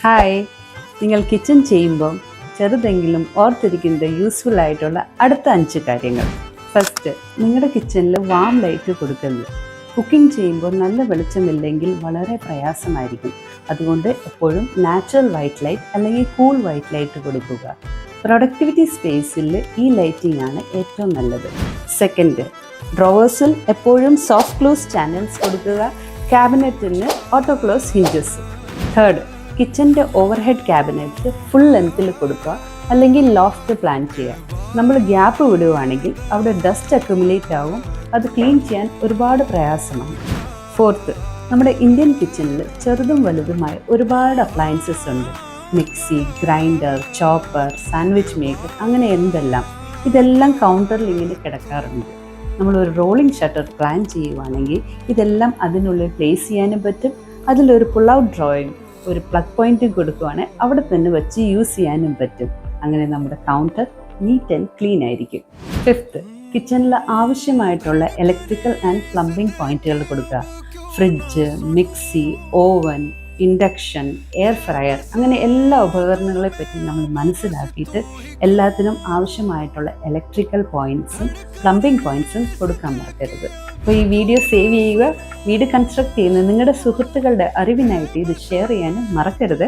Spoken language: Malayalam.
ഹായ്, നിങ്ങൾ കിച്ചൺ ചെയ്യുമ്പോൾ ചെറുതെങ്കിലും ഓർത്തിരിക്കുന്നത് യൂസ്ഫുൾ ആയിട്ടുള്ള അടുത്ത 5 കാര്യങ്ങൾ. ഫസ്റ്റ്, നിങ്ങളുടെ കിച്ചണിൽ വാം ലൈറ്റ് കൊടുക്കരുത്. കുക്കിംഗ് ചെയ്യുമ്പോൾ നല്ല വെളിച്ചമില്ലെങ്കിൽ വളരെ പ്രയാസമായിരിക്കും. അതുകൊണ്ട് എപ്പോഴും നാച്ചുറൽ വൈറ്റ് ലൈറ്റ് അല്ലെങ്കിൽ കൂൾ വൈറ്റ് ലൈറ്റ് കൊടുക്കുക. പ്രൊഡക്ടിവിറ്റി സ്പേസിൽ ഈ ലൈറ്റിംഗ് ആണ് ഏറ്റവും നല്ലത്. സെക്കൻഡ്, ഡ്രോവേഴ്സിൽ എപ്പോഴും സോഫ്റ്റ് ക്ലോസ് ചാനൽസ് കൊടുക്കുക. ക്യാബിനറ്റിന് ഓട്ടോ ക്ലോസ് ഹിഞ്ചസ്. തേർഡ്, കിച്ചൻ്റെ ഓവർഹെഡ് ക്യാബിനറ്റ് ഫുൾ ലെങ്ത്തിൽ കൊടുക്കുക, അല്ലെങ്കിൽ ലോഫ്റ്റ് പ്ലാൻ ചെയ്യുക. നമ്മൾ ഗ്യാപ്പ് വിടുകയാണെങ്കിൽ അവിടെ ഡസ്റ്റ് അക്യുമുലേറ്റ് ആവും, അത് ക്ലീൻ ചെയ്യാൻ ഒരുപാട് പ്രയാസമാണ്. ഫോർത്ത്, നമ്മുടെ ഇന്ത്യൻ കിച്ചണിൽ ചെറുതും വലുതുമായ ഒരുപാട് അപ്ലയൻസസ് ഉണ്ട്. Mixie, grinder, chopper, sandwich maker, അങ്ങനെ എന്തെല്ലാം. ഇതെല്ലാം കൗണ്ടറിൽ ഇങ്ങനെ കിടക്കാറുണ്ട്. നമ്മളൊരു റോളിംഗ് ഷട്ടർ പ്ലാൻ ചെയ്യുവാണെങ്കിൽ ഇതെല്ലാം അതിനുള്ളിൽ പ്ലേസ് ചെയ്യാനും പറ്റും. അതിലൊരു പുൾ ഔട്ട് ഡ്രോയിങ്, ഒരു പ്ലഗ് പോയിന്റ് കൊടുക്കുവാണെങ്കിൽ അവിടെ തന്നെ വെച്ച് യൂസ് ചെയ്യാനും പറ്റും. അങ്ങനെ നമ്മുടെ കൗണ്ടർ നീറ്റ് ആൻഡ് ക്ലീൻ ആയിരിക്കും. ഫിഫ്ത്ത്, കിച്ചണിൽ ആവശ്യമായിട്ടുള്ള ഇലക്ട്രിക്കൽ ആൻഡ് പ്ലംബിംഗ് പോയിന്റുകൾ കൊടുക്കുക. Fridge, mixie, oven, induction, air fryer, അങ്ങനെ എല്ലാ ഉപകരണങ്ങളെ പറ്റി നമ്മൾ മനസ്സിലാക്കിയിട്ട് എല്ലാത്തിനും ആവശ്യമായിട്ടുള്ള ഇലക്ട്രിക്കൽ പോയിന്റ്സും പ്ലംബിംഗ് പോയിന്റ്സും കൊടുക്കാൻ മറക്കരുത്. അപ്പോൾ ഈ വീഡിയോ സേവ് ചെയ്യുക. വീട് കൺസ്ട്രക്ട് ചെയ്യുന്ന നിങ്ങളുടെ സുഹൃത്തുക്കളുടെ അറിവിനായിട്ട് ഇത് ഷെയർ ചെയ്യാനും മറക്കരുത്.